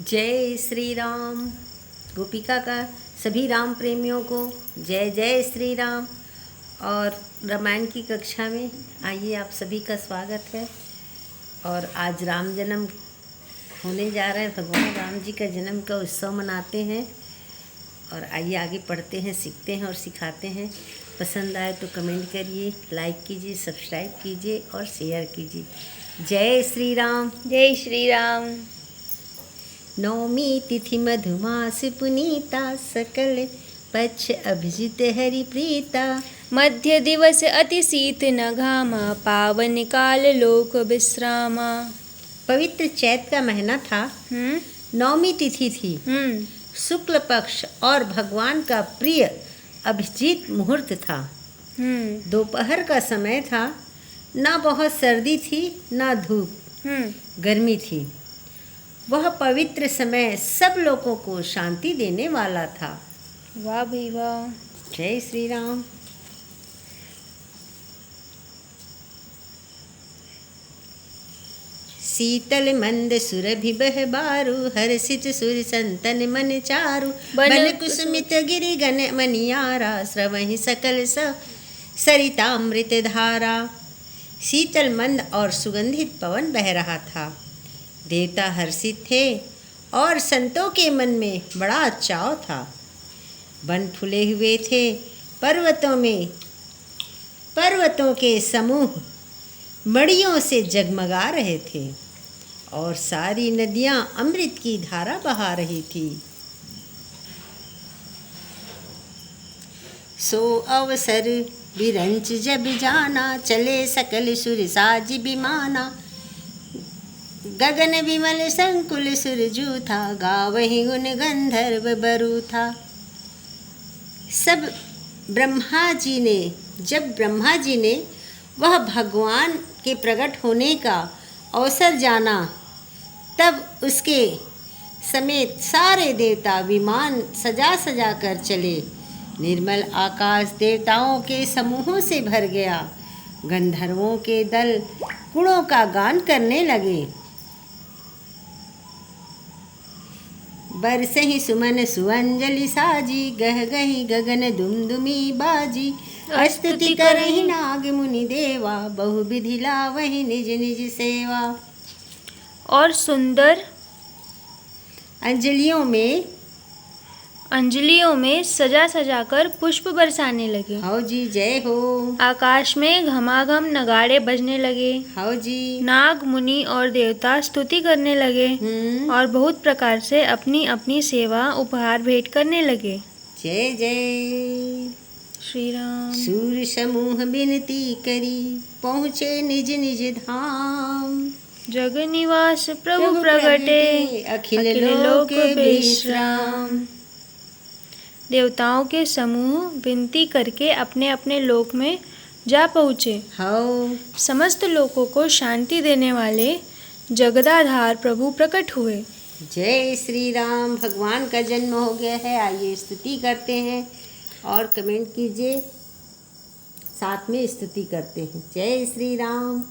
जय श्री राम। गोपिका का सभी राम प्रेमियों को जय जय श्री राम। और रामायण की कक्षा में आइए, आप सभी का स्वागत है। और आज राम जन्म होने जा रहा है, भगवान राम जी का जन्म का उत्सव मनाते हैं। और आइए आगे पढ़ते हैं, सीखते हैं और सिखाते हैं। पसंद आए तो कमेंट करिए, लाइक कीजिए, सब्सक्राइब कीजिए और शेयर कीजिए। जय श्री राम। जय श्री राम। नौमी तिथि मधुमास पुनीता, सकल पक्ष अभिजित हरि प्रीता। मध्य दिवस अति शीत न घामा, पावन काल लोक विश्रामा। पवित्र चैत का महीना था। नौमी तिथि थी। शुक्ल पक्ष और भगवान का प्रिय अभिजीत मुहूर्त था। दोपहर का समय था। ना बहुत सर्दी थी ना धूप गर्मी थी। वह पवित्र समय सब लोगों को शांति देने वाला था। वाह भाई वाह। जय श्री राम। शीतल मंद सुरभि बह बारू, हर्षित सुर संतन मन चारु। बन कुसुमित गिरि गन मनियारा, स्रवहि सकल सरितामृत धारा। शीतल मंद और सुगंधित पवन बह रहा था। देवता हर्षित थे और संतों के मन में बड़ा चाव था। वन फूले हुए थे। पर्वतों के समूह मड़ियों से जगमगा रहे थे और सारी नदियां अमृत की धारा बहा रही थी। सो अवसर विरंच जब जाना, चले सकल सुर साज बिमाना। गगन विमल संकुल सुरजू था, गावहि गुण गंधर्व बरू था। जब ब्रह्मा जी ने वह भगवान के प्रकट होने का अवसर जाना, तब उसके समेत सारे देवता विमान सजा सजा कर चले। निर्मल आकाश देवताओं के समूहों से भर गया। गंधर्वों के दल गुणों का गान करने लगे। बरसहि सुमन सुअंजलि साजी, गह गही गगन दुमदुमी बाजी। स्तुति करहि नाग मुनि देवा, बहु विधि लावहि निज निज सेवा। और सुंदर अंजलियों में सजा सजा कर पुष्प बरसाने लगे। हाओ जी, जय हो। आकाश में घमाघम नगाड़े बजने लगे। हाओ जी। नाग मुनि और देवता स्तुति करने लगे और बहुत प्रकार से अपनी अपनी सेवा उपहार भेंट करने लगे। जय जय श्री राम। सूर समूह विनती करी, पहुँचे निज निज धाम। जग निवास प्रभु प्रगटे, अखिल लोक विश्राम। देवताओं के समूह विनती करके अपने अपने लोक में जा पहुँचे। समस्त लोगों को शांति देने वाले जगदाधार प्रभु प्रकट हुए। जय श्री राम। भगवान का जन्म हो गया है। आइए स्तुति करते हैं और कमेंट कीजिए, साथ में स्तुति करते हैं। जय श्री राम।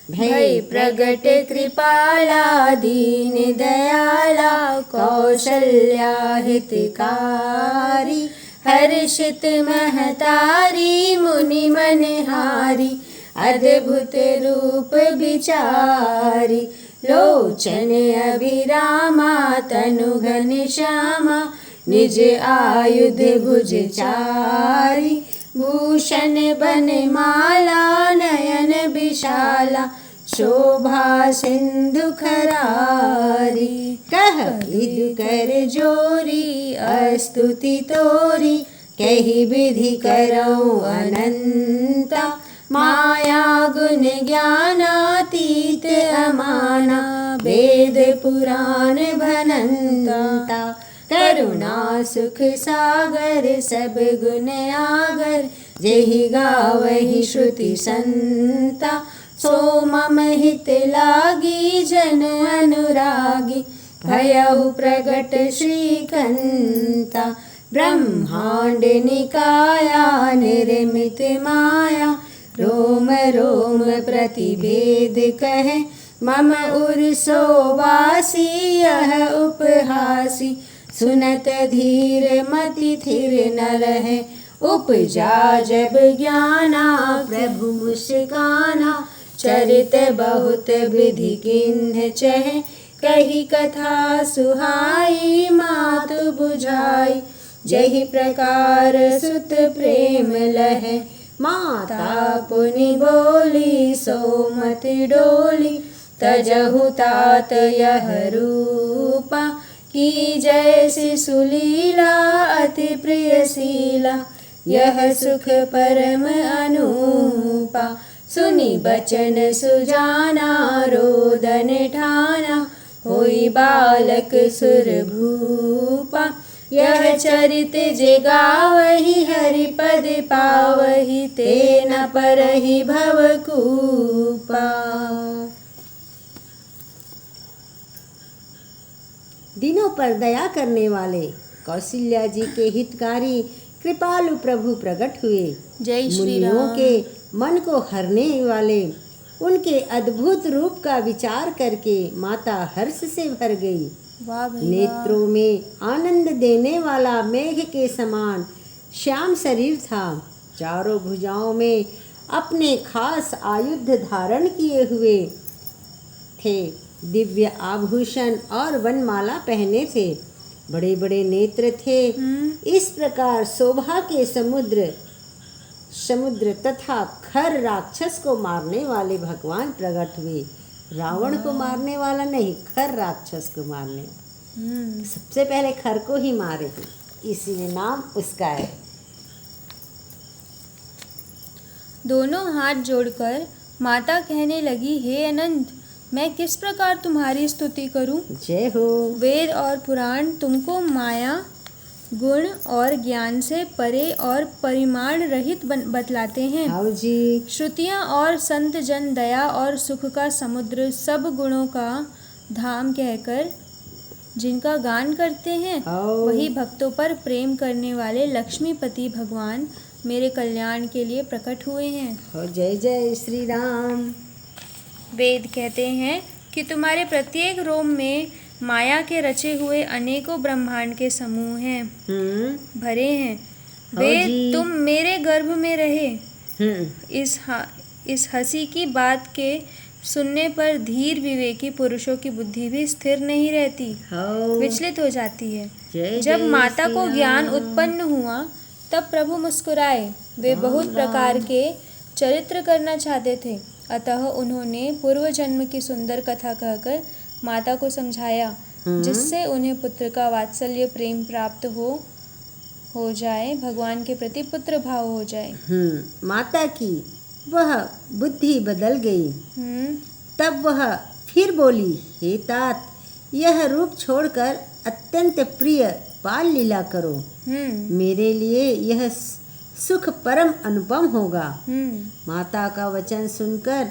भय प्रगट कृपाला, दीन दयाला, कौशल्या हितकारी। हर्षित महतारी, मुनि मनहारी, अद्भुत रूप विचारी। लोचन अभिरामा, तनु घन श्यामा, निज आयुध भुजचारी। भूषण बनमाला, नयन विशाला, शोभा सिंधु खरारी। कह विधि कर जोरी, अस्तुति तोरी, कही विधि करऊँ अनंता। माया गुण ज्ञानातीत अमाना, वेद पुराण भनंता। करुणा सुख सागर, सब गुण आगर, जेहि गावहि श्रुति संता। सो मम हित लागी, जन अनुरागी, भयहु प्रगट श्रीकंता। ब्रह्मांड निकाया, निर्मित माया, रोम रोम प्रतिभेद कहे। मम उर्सो वासी यह उपहार। उदासी, सुनत धीर मति थिर न रहे। उपजा जब ज्ञाना प्रभु मुस्काना, चरित बहुत विधि किन्ह चहे। कही कथा सुहाई मातु बुझाई, जहि प्रकार सुत प्रेम लहे। माता पुनि बोली सो मति डोली, तजहु तात यह रूपा। की जैसी सुलीला अति प्रियशीला, यह सुख परम अनूपा। सुनी बचन सुजाना रोदन ठाना, होई बालक सुर भूपा। यह चरित जे गावहि हरि पद पावहि, ते न परहि भवकूपा। दिनों पर दया करने वाले कौशल्या जी के हितकारी कृपालु प्रभु प्रकट हुए। जय श्री मुनियों राम। के मन को हरने वाले उनके अद्भुत रूप का विचार करके माता हर्ष से भर गई। वाह भैया। नेत्रों में आनंद देने वाला मेघ के समान श्याम शरीर था। चारों भुजाओं में अपने खास आयुध धारण किए हुए थे। दिव्य आभूषण और वनमाला पहने थे। बड़े बड़े नेत्र थे। इस प्रकार शोभा के समुद्र तथा खर राक्षस को मारने वाले भगवान प्रकट हुए। रावण को मारने वाला नहीं, खर राक्षस को मारने वाला। सबसे पहले खर को ही मारे थे, इसीलिए नाम उसका है। दोनों हाथ जोड़कर माता कहने लगी, हे अनंत, मैं किस प्रकार तुम्हारी स्तुति करूं? जय हो। वेद और पुराण तुमको माया, गुण और ज्ञान से परे और परिमाण रहित बतलाते हैं। हाँ जी। श्रुतियाँ और संत जन दया और सुख का समुद्र, सब गुणों का धाम कहकर जिनका गान करते हैं, वही भक्तों पर प्रेम करने वाले लक्ष्मीपति भगवान मेरे कल्याण के लिए प्रकट हुए हैं। जय जय श्री राम। वेद कहते हैं कि तुम्हारे प्रत्येक रोम में माया के रचे हुए अनेकों ब्रह्मांड के समूह हैं, भरे हैं। वेद तुम मेरे गर्भ में रहे। इस हंसी की बात के सुनने पर धीर विवेकी पुरुषों की बुद्धि भी स्थिर नहीं रहती, विचलित हो जाती है। जब माता को ज्ञान उत्पन्न हुआ तब प्रभु मुस्कुराए। वे बहुत प्रकार के चरित्र करना चाहते थे, अतः उन्होंने पूर्व जन्म की सुंदर कथा कहकर माता को समझाया, जिससे उन्हें पुत्र का वात्सल्य प्रेम प्राप्त हो जाए, भगवान के प्रति पुत्र भाव हो जाए। माता की वह बुद्धि बदल गई। तब वह फिर बोली, हे तात, यह रूप छोड़कर अत्यंत प्रिय बाल लीला करो। मेरे लिए यह सुख परम अनुपम होगा। माता का वचन सुनकर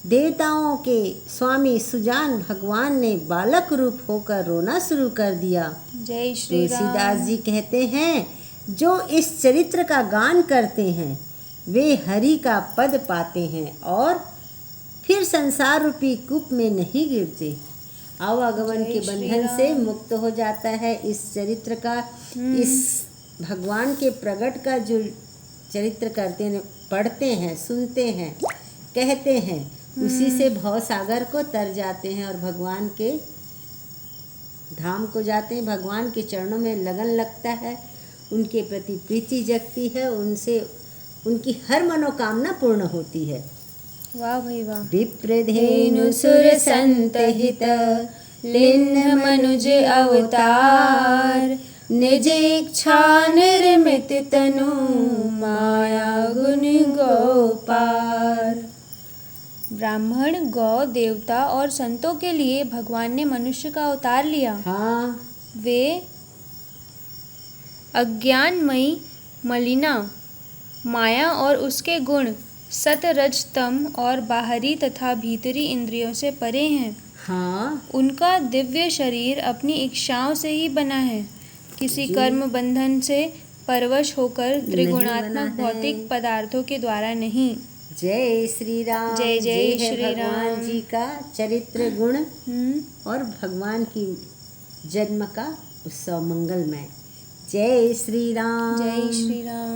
देवताओं के स्वामी सुजान भगवान ने बालक रूप होकर रोना शुरू कर दिया। जय श्री राम। तुलसीदास जी कहते हैं, जो इस चरित्र का गान करते हैं वे हरि का पद पाते हैं और फिर संसार रूपी कूप में नहीं गिरते, आवागमन के बंधन से मुक्त हो जाता है। इस चरित्र का, इस भगवान के प्रकट का जो चरित्र करते हैं, पढ़ते हैं, सुनते हैं, कहते हैं, उसी से भव सागर को तर जाते हैं और भगवान के धाम को जाते हैं। भगवान के चरणों में लगन लगता है, उनके प्रति प्रीति जगती है, उनसे उनकी हर मनोकामना पूर्ण होती है। वाह भाई वाह। विप्रधेनु सुर संत हित लिन्न मनुज अवतार, निज इच्छा निर्मित तनु माया गुण गोपार। ब्राह्मण, गौ, देवता और संतों के लिए भगवान ने मनुष्य का अवतार लिया। वे अज्ञानमयी मलिना माया और उसके गुण सत, रज, तम और बाहरी तथा भीतरी इंद्रियों से परे हैं। उनका दिव्य शरीर अपनी इच्छाओं से ही बना है, किसी कर्म बंधन से परवश होकर त्रिगुणात्मक भौतिक पदार्थों के द्वारा नहीं। जय श्री राम। जय जय श्री राम। भगवान जी का चरित्र गुण और भगवान की जन्म का उत्सव मंगलमय। जय श्री राम। जय श्री राम।